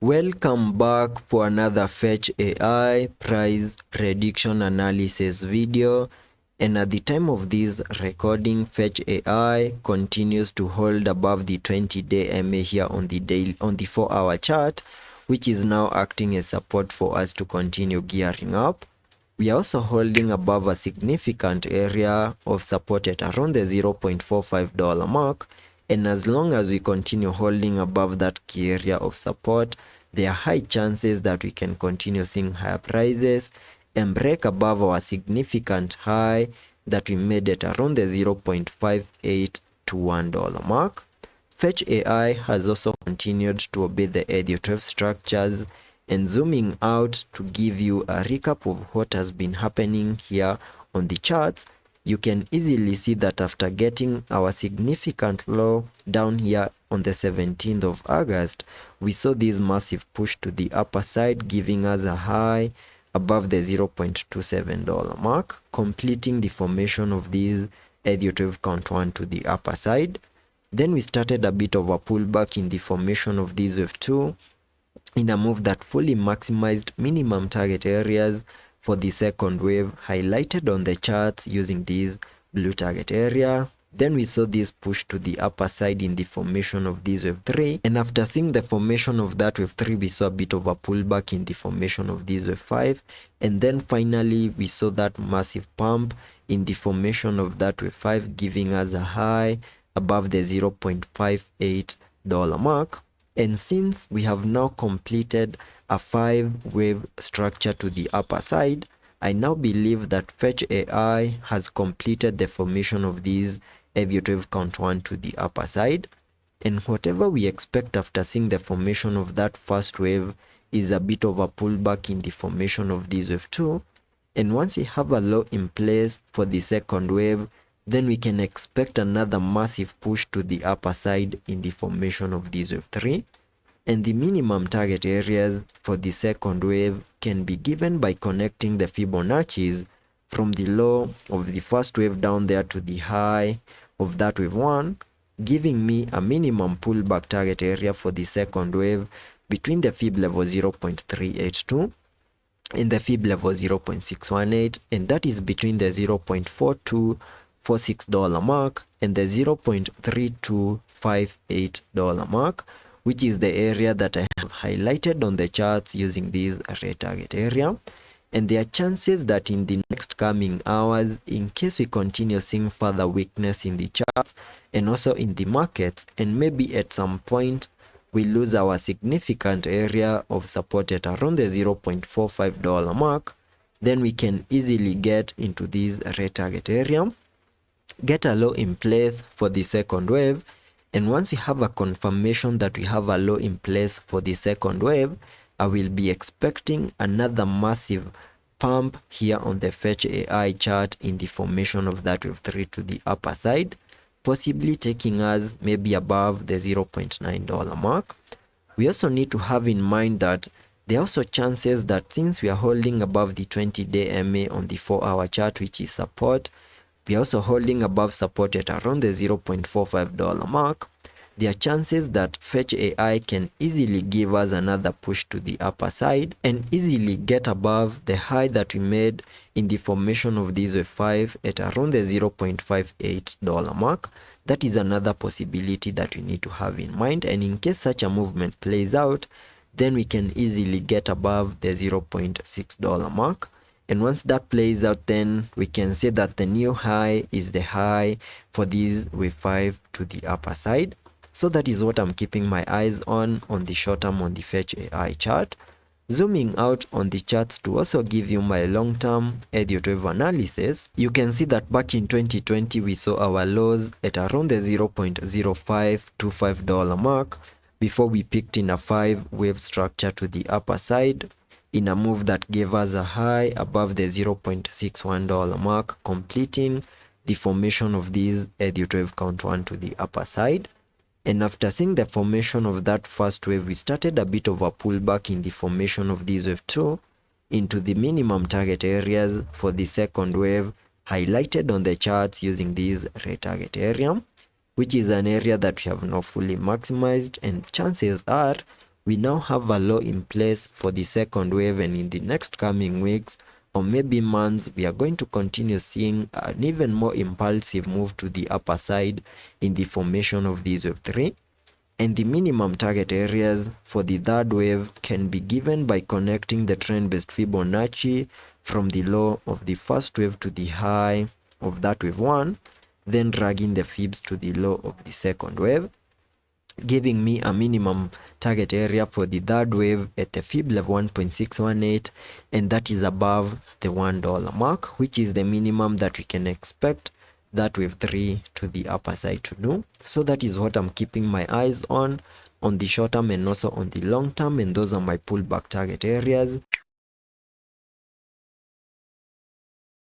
Welcome back for another Fetch AI price prediction analysis video, and at the time of this recording, Fetch AI continues to hold above the 20-day MA here on the 4-hour chart, which is now acting as support for us to continue gearing up. We are also holding above a significant area of support at around the $0.45 mark, and as long as we continue holding above that key area of support, there are high chances that we can continue seeing higher prices and break above our significant high that we made at around the $0.58 to $1 mark. Fetch AI has also continued to obey the Elliot structures, and zooming out to give you a recap of what has been happening here on the charts, you can easily see that after getting our significant low down here on the 17th of August, we saw this massive push to the upper side, giving us a high above the $0.27 mark, completing the formation of this Elliott wave count 1 to the upper side. Then we started a bit of a pullback in the formation of this wave 2 in a move that fully maximized minimum target areas for the second wave, highlighted on the charts using this blue target area. Then we saw this push to the upper side in the formation of this wave 3, and after seeing the formation of that wave 3, we saw a bit of a pullback in the formation of this wave 5, and then finally we saw that massive pump in the formation of that wave 5, giving us a high above the $0.58 mark. And since we have now completed a 5-wave structure to the upper side, I now believe that Fetch AI has completed the formation of these Elliott wave count 1 to the upper side, and whatever we expect after seeing the formation of that first wave is a bit of a pullback in the formation of this wave 2, and once we have a low in place for the second wave, then we can expect another massive push to the upper side in the formation of this wave 3, and the minimum target areas for the second wave can be given by connecting the Fibonacci's from the low of the first wave down there to the high of that wave 1, giving me a minimum pullback target area for the second wave between the Fib level 0.382 and the Fib level 0.618, and that is between the $0.4246 mark and the $0.3258 mark, which is the area that I have highlighted on the charts using this red target area. And there are chances that in the next coming hours, in case we continue seeing further weakness in the charts and also in the markets, and maybe at some point we lose our significant area of support at around the $0.45 mark, then we can easily get into this red target area, get a low in place for the second wave, and once we have a confirmation that we have a low in place for the second wave, I will be expecting another massive pump here on the Fetch AI chart in the formation of that wave 3 to the upper side, possibly taking us maybe above the $0.9 mark. We also need to have in mind that there are also chances that since we are holding above the 20-day MA on the 4-hour chart, which is support, we are also holding above support at around the $0.45 mark. There are chances that Fetch AI can easily give us another push to the upper side and easily get above the high that we made in the formation of this wave 5 at around the $0.58 mark. That is another possibility that we need to have in mind, and in case such a movement plays out, then we can easily get above the $0.6 mark. And once that plays out, then we can say that the new high is the high for this wave 5 to the upper side. So that is what I'm keeping my eyes on the short term on the Fetch AI chart. Zooming out on the charts to also give you my long-term Elliott wave analysis, you can see that back in 2020 we saw our lows at around the $0.0525 mark before we picked in a 5-wave structure to the upper side in a move that gave us a high above the $0.61 mark, completing the formation of this Elliott wave count 1 to the upper side. And after seeing the formation of that first wave, we started a bit of a pullback in the formation of this wave 2 into the minimum target areas for the second wave, highlighted on the charts using this red target area, which is an area that we have not fully maximized, and chances are we now have a low in place for the second wave, and in the next coming weeks or maybe months, we are going to continue seeing an even more impulsive move to the upper side in the formation of these wave 3. And the minimum target areas for the third wave can be given by connecting the trend-based Fibonacci from the low of the first wave to the high of that wave 1, then dragging the fibs to the low of the second wave, giving me a minimum target area for the third wave at a fib level 1.618, and that is above the $1 mark, which is the minimum that we can expect that wave 3 to the upper side to do. So that is what I'm keeping my eyes on the short term and also on the long term, and those are my pullback target areas.